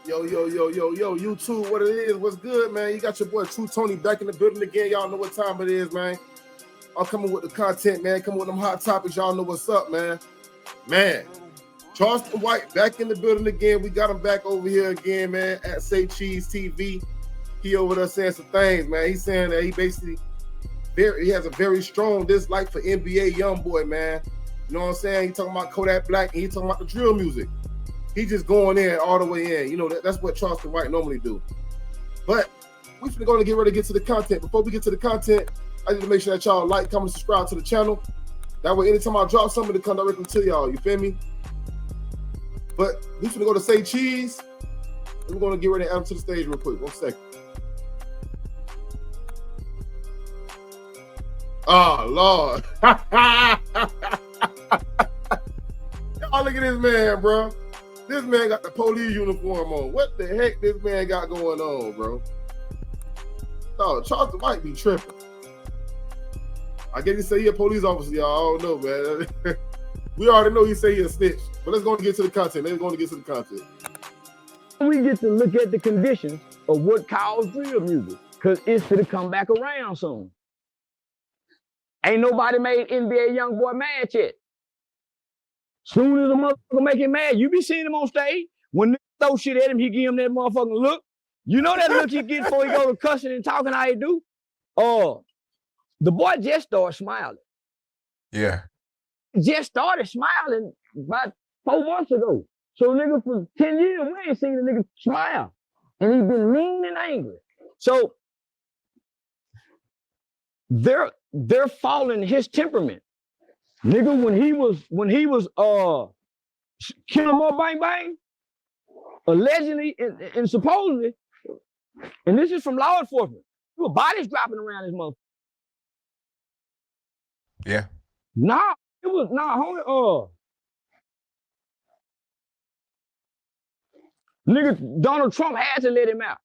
Yo, YouTube, what it is? What's good, man? You got your boy True Tony back in the building again. Y'all know what time it is, man. I'm coming with the content, man. Coming with them hot topics. Y'all know what's up, man. Man, Charleston White back in the building again. We got him back over here again, man, at Say Cheese TV. He over there saying some things, man. He's saying that he basically he has a very strong dislike for NBA Youngboy, man. You know what I'm saying? He talking about Kodak Black and he talking about the drill music. He just going in all the way in. You know, that's what Charleston White normally do. But we're going to get ready to get to the content. Before we get to the content, I need to make sure that y'all like, comment, subscribe to the channel. That way, anytime I drop something, to come directly to y'all. You feel me? But we're going to go to Say Cheese. And we're going to get ready to add him to the stage real quick. 1 second. Oh, Lord. Y'all look at this man, bro. This man got the police uniform on. What the heck this man got going on, bro? Oh, Charleston White be tripping. I guess he say he a police officer, y'all. I don't know, man. We already know he say he a snitch. But let's go and get to the content. We get to look at the conditions of what caused drill music, because it's gonna come back around soon. Ain't nobody made NBA Youngboy mad yet. Soon as a motherfucker make him mad, you be seeing him on stage. When they throw shit at him, he give him that motherfucking look. You know that look he get before he go to cussing and talking how he do? The boy just started smiling. Yeah. Just started smiling about 4 months ago. So nigga, for 10 years, we ain't seen a nigga smile. And he been mean and angry. So they're following his temperament. Nigga, when he was Kill 'Em All Bang Bang, allegedly and supposedly, and this is from law enforcement, there were bodies dropping around this motherfucker. Yeah. Nigga, Donald Trump had to let him out.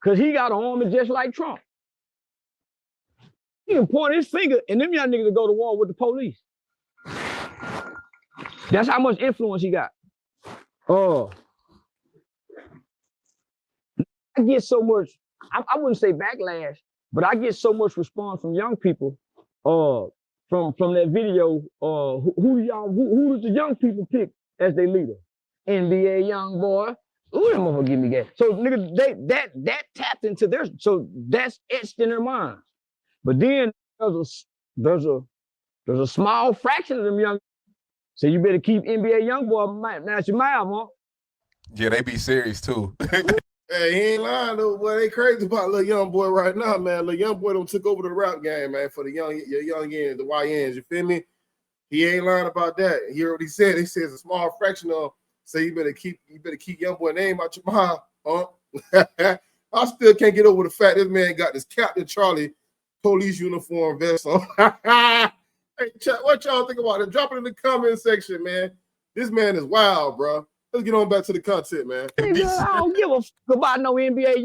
Cause he got an army just like Trump. He can point his finger and them young niggas go to war with the police. That's how much influence he got. I get so much, I wouldn't say backlash, but I get so much response from young people from that video. Who does the young people pick as their leader? NBA Youngboy. Ooh, that motherfucker give me gas. So nigga, that tapped into their, so that's etched in their minds. But then there's a small fraction of them young. So you better keep NBA Youngboy out your mouth, huh? Yeah, they be serious too. Hey, he ain't lying though, boy. They crazy about little young boy right now, man. Little young boy done took over the rap game, man, for your young ends, the YNs. You feel me? He ain't lying about that. He already said. He says a small fraction of. Say you better keep young boy name out your mouth, huh? I still can't get over the fact this man got this Captain Charlie police uniform vest on. Hey, what y'all think about it? Drop it in the comment section, man. This man is wild, bro. Let's get on back to the content, man. I don't give a fuck about no NBA.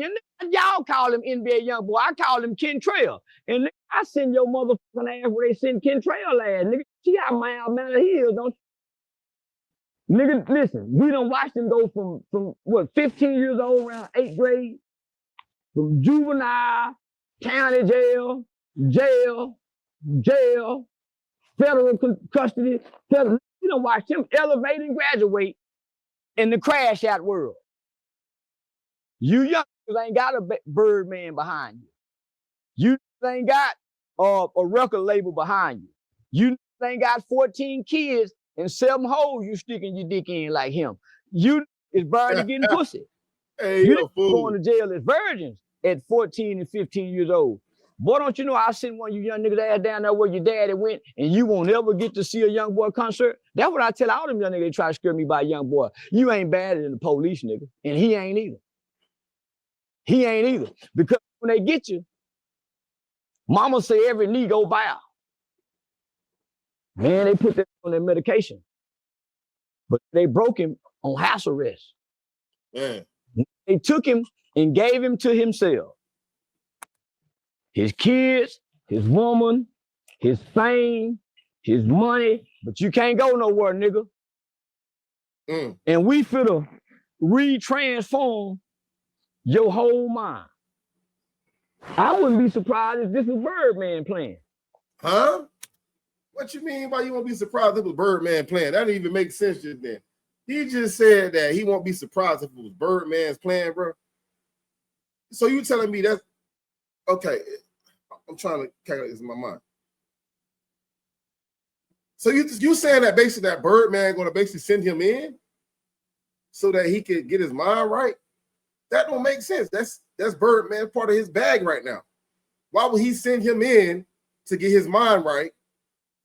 Y'all call him NBA Youngboy. I call him Kentrell. And I send your motherfucking ass where they send Kentrell ass. Nigga, see how mild manner he is, don't you? Nigga, listen, we done watched him go from what, 15 years old, around 8th grade, from juvenile, county jail, federal custody. We done watched him elevate and graduate in the crash out world. You youngsters ain't got a Birdman behind you. You ain't got a record label behind you. You ain't got 14 kids and 7 holes you sticking your dick in like him. You is barely getting pussy. Hey, you going to jail as virgins at 14 and 15 years old. Boy, don't you know I sent one of you young niggas ass down there where your daddy went and you won't ever get to see a young boy concert? That's what I tell all them young niggas that try to scare me by a young boy. You ain't badder than the police, nigga. And he ain't either. He ain't either. Because when they get you, mama say every knee go bow. Man, they put that on their medication. But they broke him on house arrest. Man. They took him and gave him to himself. His kids, his woman, his fame, his money, but you can't go nowhere, nigga. And we finna re-transform your whole mind. I wouldn't be surprised if this was Birdman playing. Huh? What you mean by you won't be surprised if it was Birdman playing? That didn't even make sense just then. He just said that he won't be surprised if it was Birdman's playing, bro. So you telling me that's okay? I'm trying to calculate this in my mind. So you saying that basically that Birdman going to basically send him in so that he could get his mind right? That don't make sense. That's Birdman part of his bag right now. Why would he send him in to get his mind right?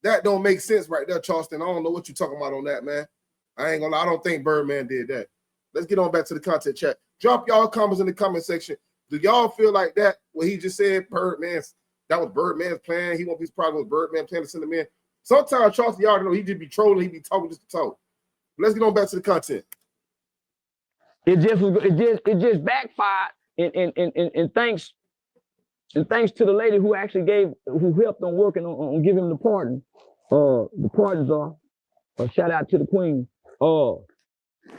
That don't make sense right there, Charleston. I don't know what you're talking about on that, man. I ain't gonna lie. I don't think Birdman did that. Let's get on back to the content chat. Drop y'all comments in the comment section. Do y'all feel like that? What he just said, that was Birdman's plan. He won't be surprised with Birdman plan to send him in. Sometimes Charleston, y'all know he just be trolling. He be talking just to talk. But let's get on back to the content. It just backfired, and thanks to the lady who actually who helped on working on giving him the pardon. The pardons are a shout out to the queen. How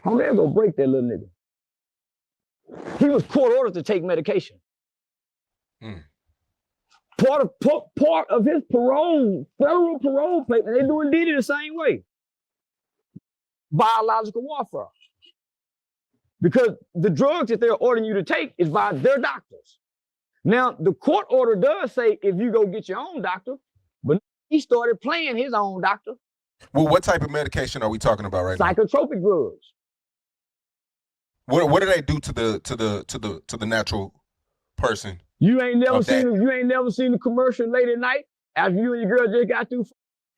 they gonna break that little nigga? He was court ordered to take medication. Part of his parole, federal parole plate, and they doing Diddy the same way. Biological warfare. Because the drugs that they're ordering you to take is by their doctors. Now, the court order does say if you go get your own doctor, but he started playing his own doctor. Well, what type of medication are we talking about right now? Psychotropic drugs. What do they do to the natural person? You ain't never seen the commercial late at night after you and your girl just got through,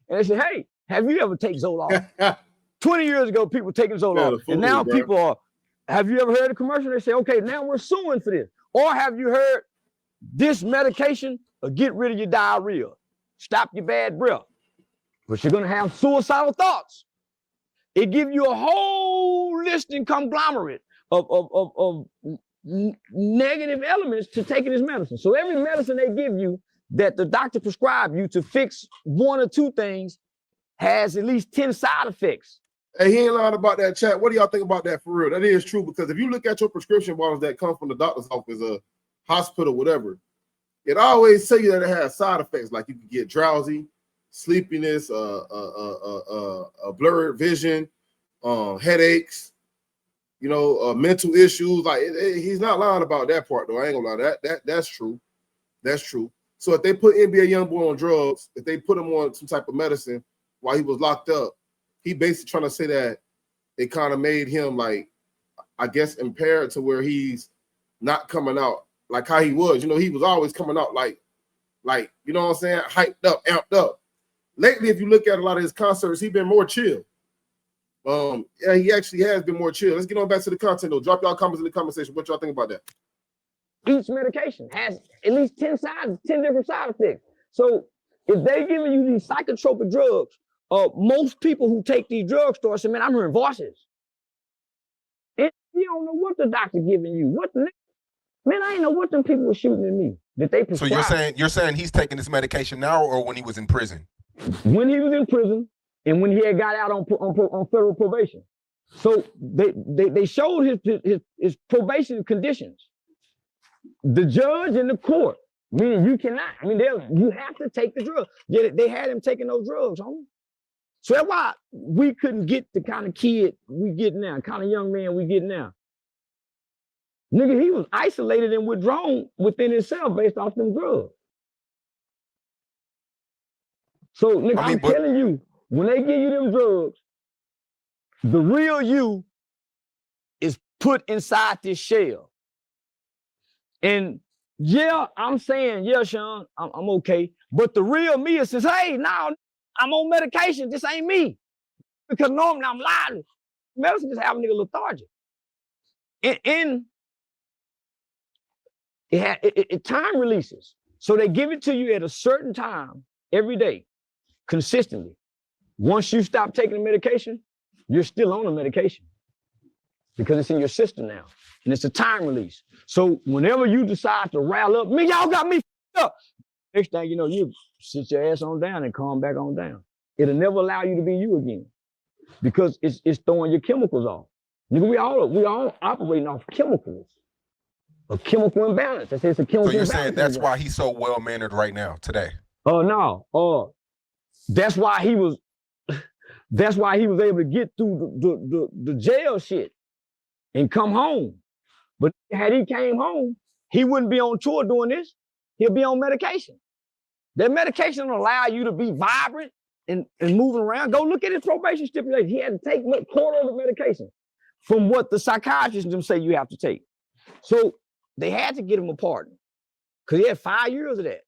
and they say, "Hey, have you ever taken Zoloft?" 20 years ago, people taking Zoloft, and now people are. Have you ever heard a commercial? They say, "Okay, now we're suing for this." Or have you heard this medication will get rid of your diarrhea, stop your bad breath, but you're gonna have suicidal thoughts. It gives you a whole list and conglomerate of negative elements to taking this medicine. So every medicine they give you that the doctor prescribed you to fix one or two things has at least 10 side effects. Hey, he ain't lying about that, chat. What do y'all think about that for real? That is true, because if you look at your prescription bottles that come from the doctor's office, hospital, whatever, it always tell you that it has side effects, like you can get drowsy, sleepiness, blurred vision, headaches, mental issues. Like he's not lying about that part, though. I ain't gonna lie. That's true. That's true. So if they put NBA Youngboy on drugs, if they put him on some type of medicine while he was locked up, he basically trying to say that it kind of made him, like, I guess, impaired to where he's not coming out like how he was. He was always coming out like, you know what I'm saying, hyped up, amped up. Lately, if you look at a lot of his concerts, he's been more chill. Yeah, he actually has been more chill. Let's get on back to the content, though. Drop y'all comments in the comment section. What y'all think about that? Each medication has at least 10 different side effects. So if they're giving you these psychotropic drugs, most people who take these drugs start saying, "Man, I'm hearing voices." And you don't know what the doctor giving you. Man, I ain't know what them people were shooting at me that they prescribed. So you're saying he's taking this medication now, or when he was in prison? When he was in prison, and when he had got out on federal probation. So they showed his probation conditions. The judge and the court, meaning you cannot. I mean, you have to take the drug. Yet they had him taking those drugs, homie. So that's why we couldn't get the kind of kid we get now, kind of young man we get now. Nigga, he was isolated and withdrawn within himself based off them drugs. So, nigga, I'm telling you, when they give you them drugs, the real you is put inside this shell. And yeah, I'm saying, yeah, Sean, I'm okay. But the real me says, "Hey, now I'm on medication. This ain't me." Because normally I'm lying. Medicine just have a nigga lethargic. It time releases. So they give it to you at a certain time every day, consistently. Once you stop taking the medication, you're still on the medication because it's in your system now. And it's a time release. So whenever you decide to rile up, y'all got me up. Next thing you know, you sit your ass on down and calm back on down. It'll never allow you to be you again because it's throwing your chemicals off. Nigga, we all operating off chemicals. A chemical imbalance. That's it's a chemical So you're imbalance. saying that's why he's so well mannered right now today? Oh no. That's why he was able to get through the jail shit and come home. But had he came home, he wouldn't be on tour doing this. He'll be on medication. That medication will allow you to be vibrant and moving around. Go look at his probation stipulation. He had to take quarter of the medication from what the psychiatrists them say you have to take. So they had to get him a pardon because he had 5 years of that.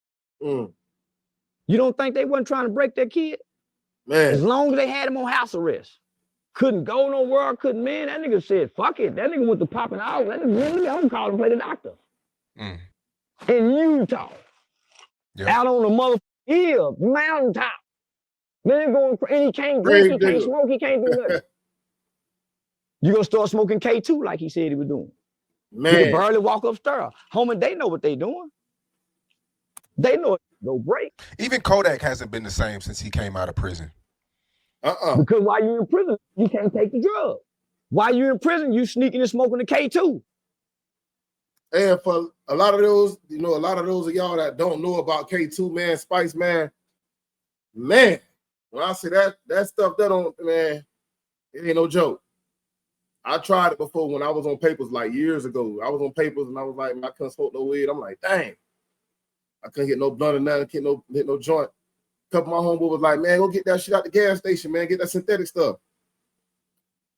Mm. You don't think they wasn't trying to break that kid? Man. As long as they had him on house arrest. Couldn't go nowhere, couldn't, man. That nigga said, fuck it. That nigga went to popping out. That nigga, I'm calling play the doctor. Mm. In Utah. Yep. Out on the motherfucking hill, mountaintop. Man, going, and he can't drink, he can't smoke, he can't do nothing. You gonna start smoking K2 like he said he was doing. Man. He can barely walk upstairs. Homie, they know what they doing. They know it. No break. Even Kodak hasn't been the same since he came out of prison. Because while you're in prison, you can't take the drug. While you're in prison, you sneaking and smoking the K2. And for a lot of those, a lot of those of y'all that don't know about K2, man, Spice, man, when I say that stuff, man, it ain't no joke. I tried it before when I was on papers like years ago. I was on papers and I was like, I couldn't smoke no weed. I'm like, dang. I couldn't get no blunt or nothing, hit no joint. A couple of my homeboys was like, man, go get that shit out the gas station, man. Get that synthetic stuff.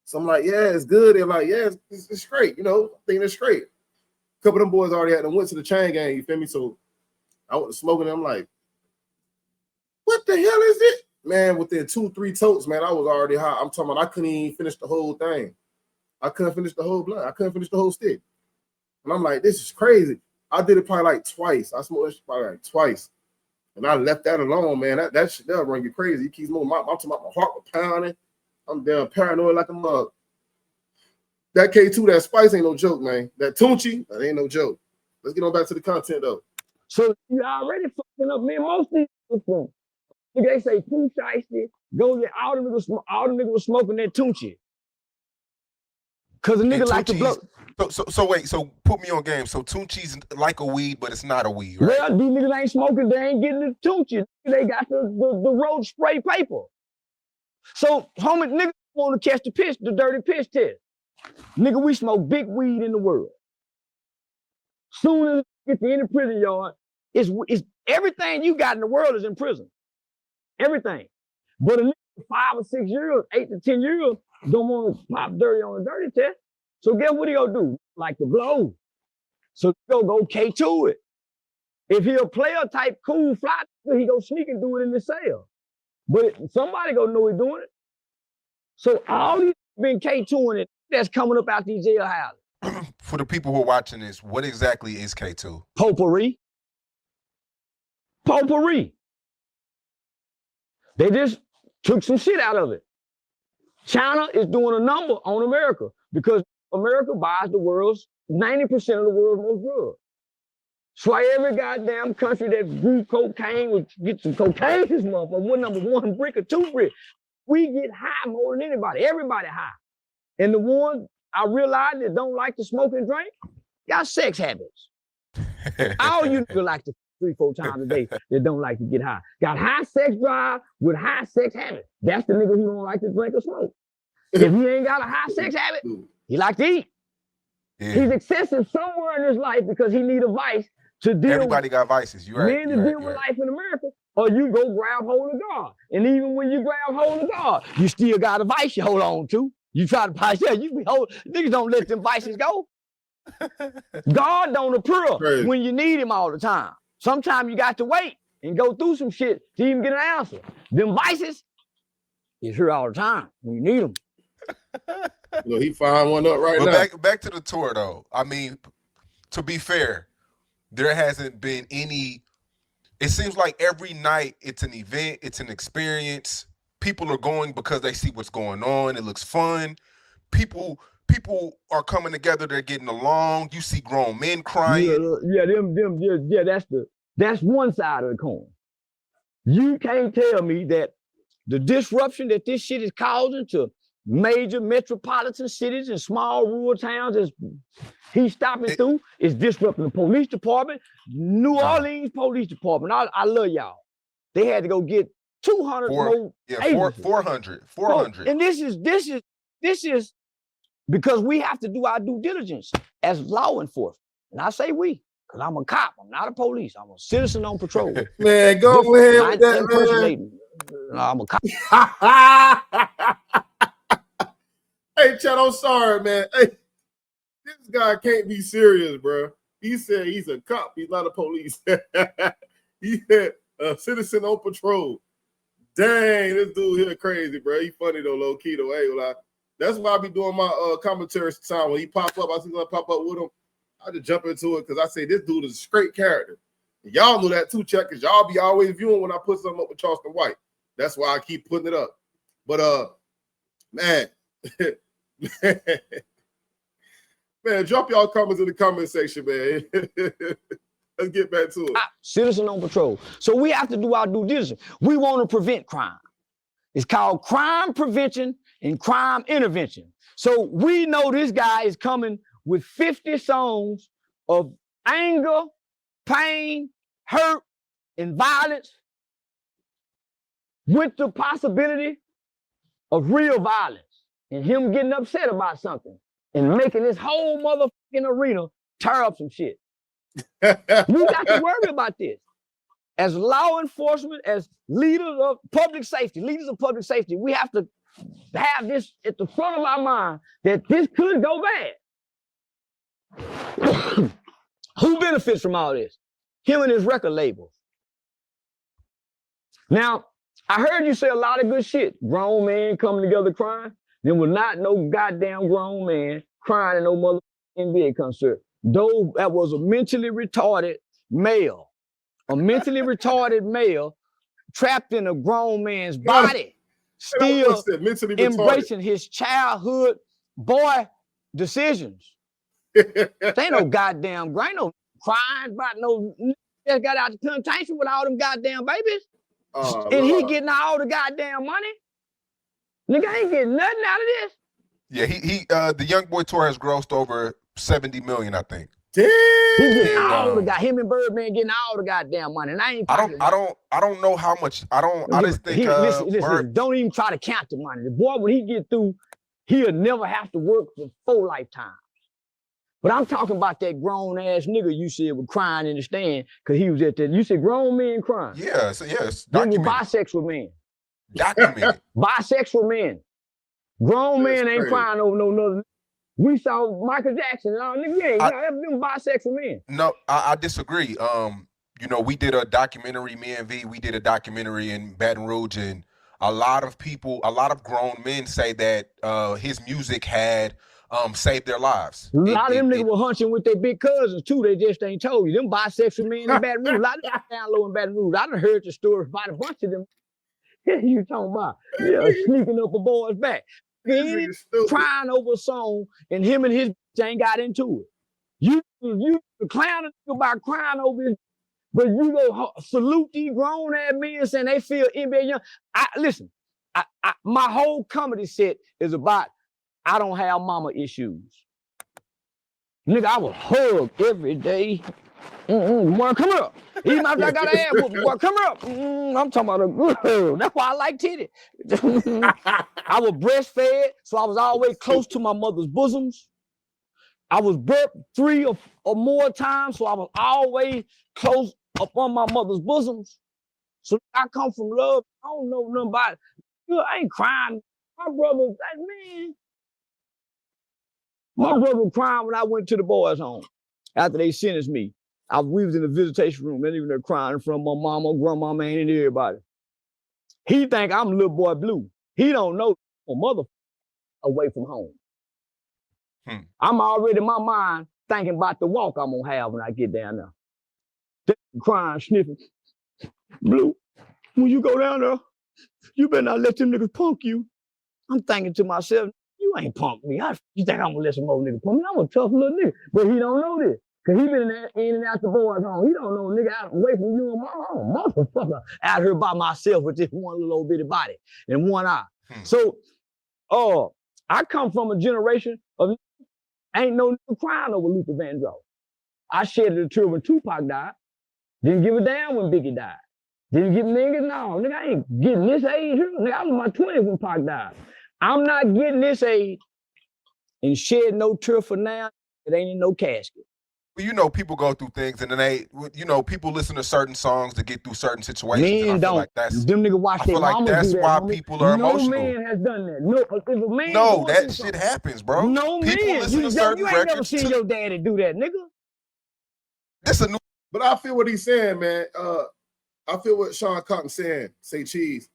So I'm like, yeah, it's good. They're like, yeah, it's great. I think it's great. A couple of them boys already went to the chain gang, you feel me? So I went to smoking and I'm like, what the hell is it? Man, within 2-3 totes, man, I was already high. I'm talking about I couldn't even finish the whole thing. I couldn't finish the whole blunt. I couldn't finish the whole stick. And I'm like, this is crazy. I did it probably like twice. I smoked it probably like twice. And I left that alone, man. That shit, that'll run you crazy. You keep smoking, I'm talking about my heart was pounding. I'm damn paranoid like a mug. That K2, that Spice ain't no joke, man. That Tunchi, that ain't no joke. Let's get on back to the content, though. So you already fucking up, man. Most of these people, they say Pooh Shiesty, go get all the niggas was smoking that Tunchi. Cause a nigga like to blow. So wait, so put me on game. So Tunchi's like a weed, but it's not a weed, right? Well, these niggas ain't smoking, they ain't getting the Tunchi. They got the road spray paper. So homie, niggas want to catch the dirty piss test. Nigga, we smoke big weed in the world. Soon as you get to any prison yard, it's everything you got in the world is in prison. Everything. But a nigga 5 or 6 years, 8 to 10 years, don't want to pop dirty on a dirty test. So guess what he gonna do? Like to blow. So he'll go K2 it. If he a player type cool fly, he go sneak and do it in the cell. But somebody gonna know he doing it. So all these been K2ing it, that's coming up out these jail houses. For the people who are watching this, what exactly is K2? Potpourri. Potpourri. They just took some shit out of it. China is doing a number on America because America buys the world's 90% of the world's most drugs. So why every goddamn country that grew cocaine would get some cocaine this month, or one brick or 2 bricks. We get high more than anybody. Everybody high. And the ones I realize that don't like to smoke and drink, got sex habits. All you niggas like to 3-4 times a day that don't like to get high. Got high sex drive with high sex habit. That's the nigga who don't like to drink or smoke. If he ain't got a high sex habit, he like to eat. Yeah. He's excessive somewhere in his life because he need a vice to deal Everybody got vices. You right. To deal with life in America, or you go grab hold of God. And even when you grab hold of God, you still got a vice you hold on to. You try to pass, niggas don't let them vices go. God don't approve when you need him all the time. Sometimes you got to wait and go through some shit to even get an answer. Them vices is here all the time when you need them. He find one up now. Back to the tour, though. I mean, to be fair, there hasn't been any. It seems like every night it's an event, it's an experience. People are going because they see what's going on. It looks fun. People are coming together. They're getting along. You see grown men crying. That's one side of the coin. You can't tell me that the disruption that this shit is causing to major metropolitan cities and small rural towns as he's stopping through is disrupting the police department. New Orleans Police Department. I love y'all. They had to go get 200 more. Yeah, 400. And this is because we have to do our due diligence as law enforcement. And I say we, because I'm a cop. I'm not a police. I'm a citizen on patrol. Man, go ahead with that, man. I'm a cop. Hey, Chad, I'm sorry, man. Hey, this guy can't be serious, bro. He said he's a cop. He's not a police. He said a citizen on patrol. Dang, this dude here crazy, bro. He funny though, low key though. Hey, well, that's why I be doing my commentary time. When he pop up, I see I pop up with him. I just jump into it because I say this dude is a straight character. And y'all know that too, Chuck, because y'all be always viewing when I put something up with Charleston White. That's why I keep putting it up. But man, man, drop y'all comments in the comment section, man. Let's get back to it. Citizen on patrol. So we have to do our due diligence. We want to prevent crime. It's called crime prevention and crime intervention. So we know this guy is coming with 50 songs of anger, pain, hurt, and violence with the possibility of real violence and him getting upset about something and making this whole motherfucking arena tear up some shit. We got to worry about this. As law enforcement, as leaders of public safety, we have to have this at the front of our mind that this could go bad. Who benefits from all this? Him and his record label. Now, I heard you say a lot of good shit. Grown men coming together crying. There was not no goddamn grown man crying in no motherfucking NBA concert. Though that was a mentally retarded male. A mentally retarded male trapped in a grown man's body, still embracing his childhood boy decisions. There ain't no goddamn, ain't no crying about no that got out the plantation with all them goddamn babies. And he getting all the goddamn money. Nigga ain't getting nothing out of this. Yeah, he the Youngboy tour has grossed over 70 million, I think. Damn. He getting all the him and Birdman getting all the goddamn money. And I don't know how much. I just think listen, don't even try to count the money. The boy, when he get through, he'll never have to work for 4 lifetimes. But I'm talking about that grown ass nigga you said was crying in the stand because he was at that. You said grown men crying. Yeah, so yes. Them were bisexual men. Documented. Bisexual men. Grown men ain't crying over no nothing. We saw Michael Jackson and all niggas them bisexual men. No, I disagree. You know, we did a documentary, me and V, we did a documentary in Baton Rouge, and a lot of grown men say that his music had saved their lives. A lot of them niggas were hunching with their big cousins too. They just ain't told you. Them bisexual men in Baton Rouge. A lot of them down low in Baton Rouge. I done heard the story about a bunch of them. You talking about? Yeah, sneaking up a boy's back. He crying over a song, and him and his bitch ain't got into it. You clowning about crying over this, but you go salute these grown ass men saying they feel NBA young. Listen, my whole comedy set is about I don't have mama issues. Nigga, I will hug every day. Boy, come up. Even after I got an ass whooping, boy, come up. I'm talking about a good girl. That's why I like titty. I was breastfed, so I was always close to my mother's bosoms. I was burped 3 or more times, so I was always close up on my mother's bosoms. So I come from love. I don't know nothing about it. I ain't crying. My brother, man. My brother was crying when I went to the boys' home after they sentenced me. We was in the visitation room, and even they're crying in front of my mama, grandmama, and everybody. He think I'm little boy blue. He don't know a mother away from home. I'm already in my mind thinking about the walk I'm gonna have when I get down there. Crying, sniffing. Blue, when you go down there, you better not let them niggas punk you. I'm thinking to myself, you ain't punk me. You think I'm gonna let some old niggas punk me? I'm a tough little nigga. But he don't know this. Cause he been in and out the boys' home. He don't know nigga out away from you and my home. Motherfucker out here by myself with this one little old bitty body and one eye. So I come from a generation of ain't no crying over Luther Vandross. I shed a tear when Tupac died. Didn't give a damn when Biggie died. Didn't give niggas, no. Nigga, I ain't getting this age here. Nigga, I was in my 20s when Pac died. I'm not getting this age and shed no tear for now. It ain't in no casket. Well, you know, people go through things, and then people listen to certain songs to get through certain situations. Men and I don't. feel like that's, them niggas watch their mamas do that. That's why people are emotional. No man has done that. No, if a man no, that shit happens, bro. No people man. listen to certain you ain't records never seen your daddy do that, nigga. This a new. But I feel what he's saying, man. I feel what Sean Cotton saying. Say cheese.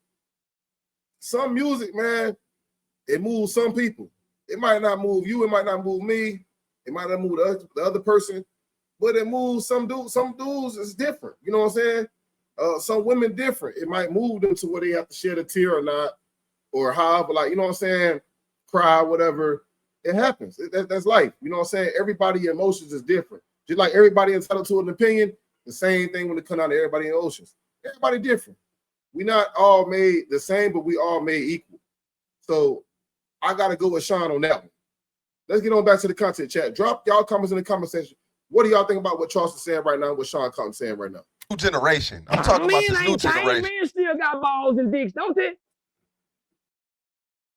Some music, man, it moves some people. It might not move you. It might not move me. It might not move the other person. But it moves some dudes. Some dudes is different. You know what I'm saying? Some women different. It might move them to where they have to shed a tear or not, or however, like, you know what I'm saying? Cry, whatever. It happens. That's life. You know what I'm saying? Everybody's emotions is different. Just like everybody entitled to an opinion, the same thing when it comes out to everybody in oceans. Everybody different. We not all made the same, but we all made equal. So I got to go with Sean on that one. Let's get on back to the content chat. Drop y'all comments in the comment section. What do y'all think about what Charleston saying right now, what Sean Cotton saying right now? New generation. I'm talking about this new generation. Men still got balls and dicks, don't they?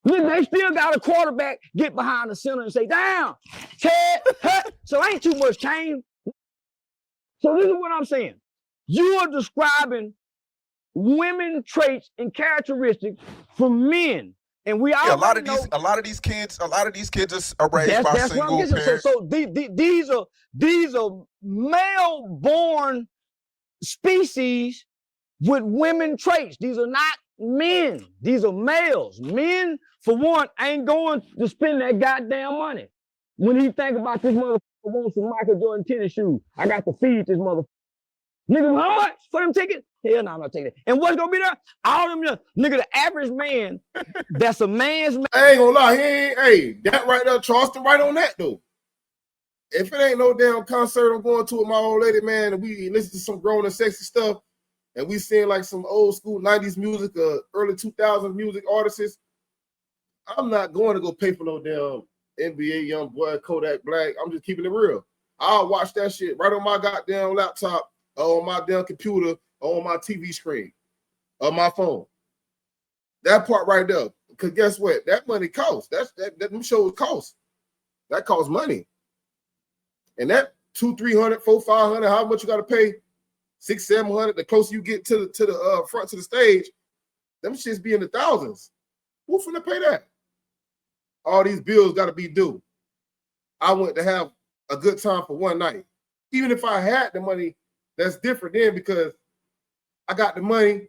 Look, they still got a quarterback get behind the center and say, down, Ted, so ain't too much change. So this is what I'm saying. You are describing women traits and characteristics for men. And we all a lot of these kids are raised by single parents. So these are male-born species with women traits. These are not men. These are males. Men, for one, ain't going to spend that goddamn money. When he think about this motherfucker wants some Michael Jordan tennis shoes, I got to feed this motherfucker. Nigga, how much for them tickets? Hell no, I'm not taking it. And what's gonna be there? All them, nigga, the average man, that's a man's man. I ain't gonna lie, that right there, Charleston, right on that though. If it ain't no damn concert I'm going to with my old lady, man, and we listen to some grown and sexy stuff, and we seeing like some old school 90s music, early 2000s music artists, I'm not going to go pay for no damn NBA Youngboy Kodak Black. I'm just keeping it real. I'll watch that shit right on my goddamn laptop, on my damn computer, on my TV screen, on my phone. That part right there. Because guess what? That money costs. That them shows cost. That costs money. And that $200, $300, $400, $500, how much you got to pay? $600, $700. The closer you get to the front to the stage, them shits be in the thousands. Who finna pay that? All these bills got to be due. I went to have a good time for one night. Even if I had the money, that's different then because I got the money.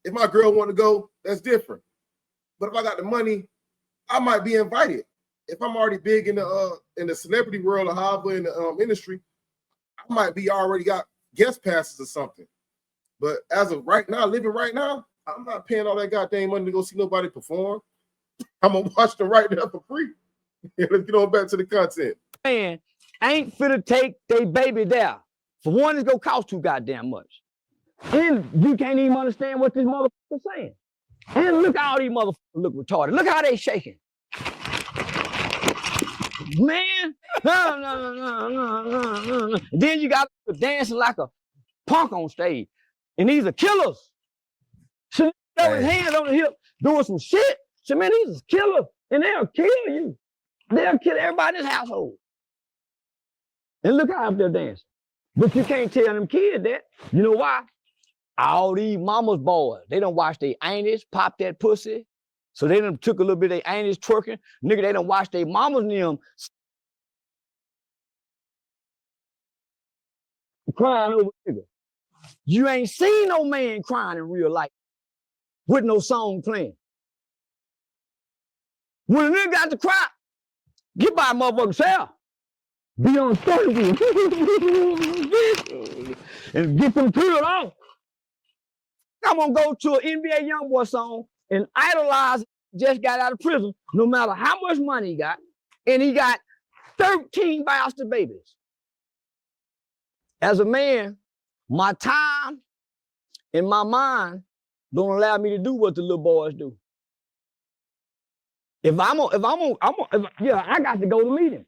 If my girl want to go, that's different. But if I got the money, I might be invited. If I'm already big in the celebrity world or however in the industry, I might be already got guest passes or something. But as of right now, living right now, I'm not paying all that goddamn money to go see nobody perform. I'm gonna watch them right there for free. Let's get on back to the content. Man, ain't finna take they baby there. For one, it's gonna cost too goddamn much. And you can't even understand what this motherfucker's saying. And look how all these motherfuckers look retarded. Look how they shaking. Man, no. Then you got dancing like a punk on stage. And these are killers. So got his hands on the hip doing some shit. So man, these are killers. And they'll kill you. They'll kill everybody in this household. And look how they're dancing. But you can't tell them kids that. You know why? All these mama's boys, they done watch their aunties pop that pussy. So they done took a little bit of their aunties twerking. Nigga, they done watch their mamas and them crying over nigga. You ain't seen no man crying in real life with no song playing. When a nigga got to cry, get by a motherfucker's cell. Be on stage and get them peeled off. I'm gonna go to an NBA Youngboy song and idolize just got out of prison, no matter how much money he got, and he got 13 bastard babies. As a man, my time and my mind don't allow me to do what the little boys do. If yeah, I got to go to meet him.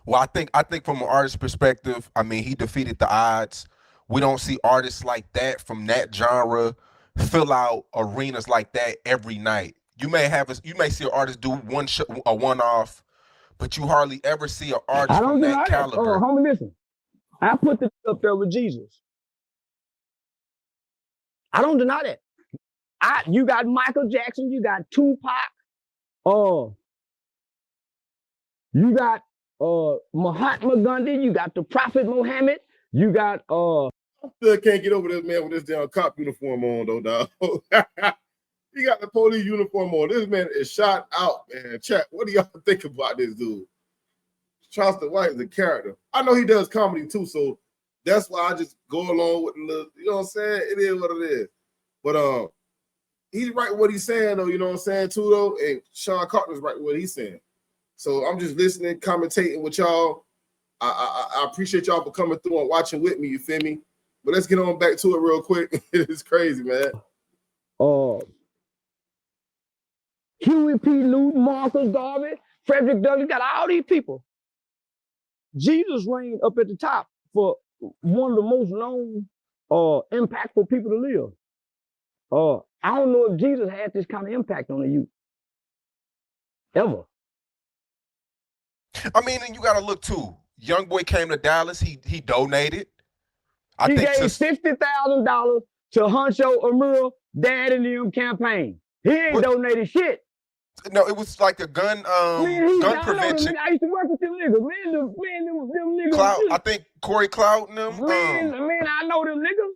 Well, I think from an artist perspective, I mean, he defeated the odds. We don't see artists like that from that genre fill out arenas like that every night. You may see an artist do a one-off, but you hardly ever see an artist from that caliber. Homie, listen. I put this up there with Jesus. I don't deny that. You got Michael Jackson, you got Tupac, you got Mahatma Gandhi, you got the Prophet Muhammad, you got I still can't get over this man with this damn cop uniform on though, dog. He got the police uniform on. This man is shot out, man. Chat, what do y'all think about this dude? Charleston White is a character. I know he does comedy too, so that's why I just go along with the, you know what I'm saying? It is what it is. But he's right what he's saying though, you know what I'm saying too though, and Sean Carter's right what he's saying. So I'm just listening, commentating with y'all. I appreciate y'all for coming through and watching with me, you feel me? But let's get on back to it real quick. It's crazy, man. Huey P. Newton, Marcus Garvey, Frederick Douglass, got all these people. Jesus reigned up at the top for one of the most known, impactful people to live. I don't know if Jesus had this kind of impact on the youth. Ever. I mean, and you got to look too. Youngboy came to Dallas. He donated. He gave $50,000 to Huncho Amura, Dad and them campaign. He ain't donated shit. No, it was like a gun prevention. I used to work with them niggas. Them niggas. Clout, I think Corey Clout and them. I know them niggas.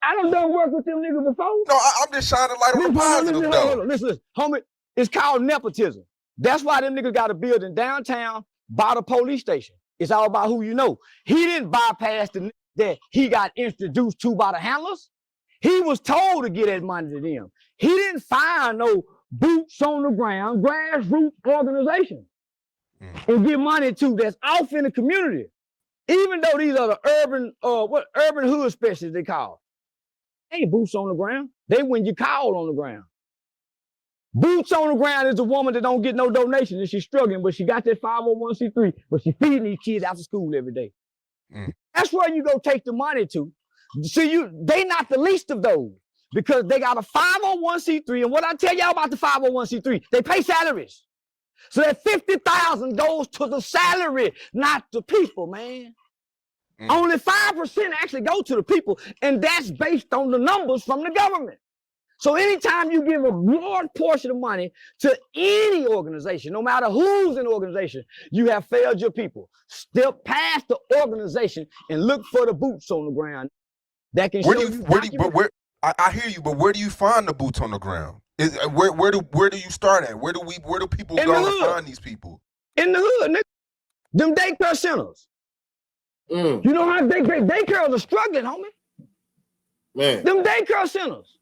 I done work with them niggas before. No, I'm just shining light on the positive though. Listen, homie, it's called nepotism. That's why them niggas got a building downtown by the police station. It's all about who you know. He didn't bypass the niggas that he got introduced to by the handlers. He was told to get that money to them. He didn't find no boots on the ground, grassroots organization and give money to that's off in the community. Even though these are the urban hood specialists they call. They ain't boots on the ground. They when you call on the ground. Boots on the ground is a woman that don't get no donation and she's struggling, but she got that 501c3, but she feeding these kids after school every day. That's where you go take the money to. See, they not the least of those because they got a 501c3. And what I tell y'all about the 501c3, they pay salaries. So that 50,000 goes to the salary, not the people, man. Only 5% actually go to the people, and that's based on the numbers from the government. So anytime you give a large portion of money to any organization, no matter who's in the organization, you have failed your people. Step past the organization and look for the boots on the ground. That can I hear you, but where do you find the boots on the ground? Where do you start at? Where do people go to find these people? In the hood, nigga. Them daycare centers. You know how daycares are struggling, homie. Man. Them daycare centers.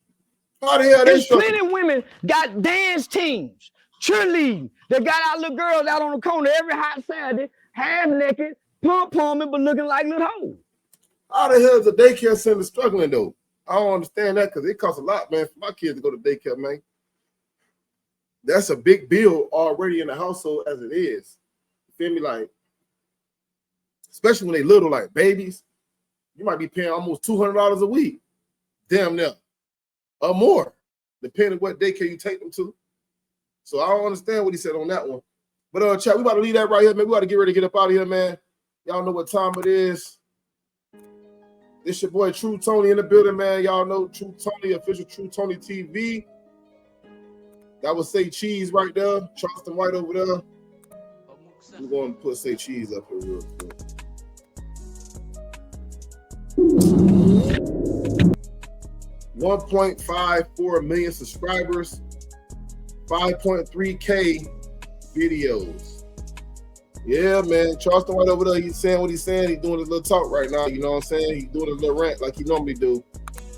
How the hell There's plenty of women got dance teams, cheerleading. They got our little girls out on the corner every hot Saturday, half naked, pump-pumping, but looking like little hoes. How the hell is a daycare center struggling though? I don't understand that because it costs a lot, man, for my kids to go to daycare, man. That's a big bill already in the household as it is. You feel me? Like, especially when they little, like babies, you might be paying almost $200 a week. Damn near. Or more, depending on what daycare you take them to. So I don't understand what he said on that one. But chat, we about to leave that right here, man. We got to get ready to get up out of here, man. Y'all know what time it is. This your boy True Tony in the building, man. Y'all know True Tony, official True Tony TV. That would say cheese right there. Charleston White over there. I'm going to put say cheese up here real quick. $1.54 million subscribers, 5.3K videos. Yeah, man. Charleston White over there, he's saying what he's saying. He's doing his little talk right now. You know what I'm saying? He's doing his little rant like he normally do.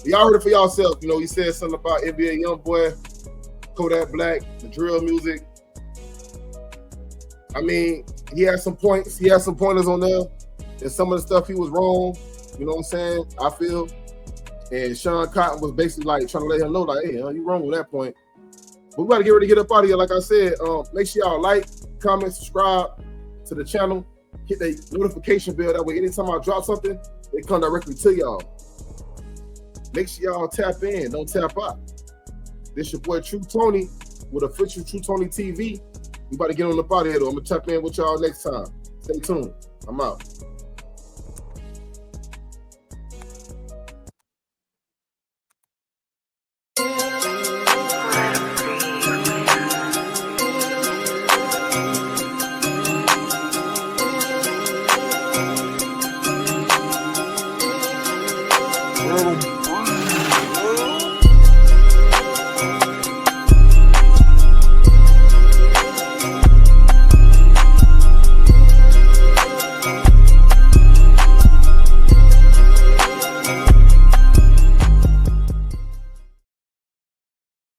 Y'all heard it for yourself. You know, he said something about NBA Youngboy, Kodak Black, the drill music. I mean, he had some points. He had some pointers on there. And some of the stuff he was wrong. You know what I'm saying? I feel. And Sean Cotton was basically like trying to let him know, like, hey, you wrong with that point. We got to get ready to get up out of here. Like I said, make sure y'all like, comment, subscribe to the channel. Hit the notification bell. That way, anytime I drop something, it come directly to y'all. Make sure y'all tap in. Don't tap out. This your boy True Tony with official True Tony TV. We about to get on up out of here, though. I'm going to tap in with y'all next time. Stay tuned. I'm out. Bro.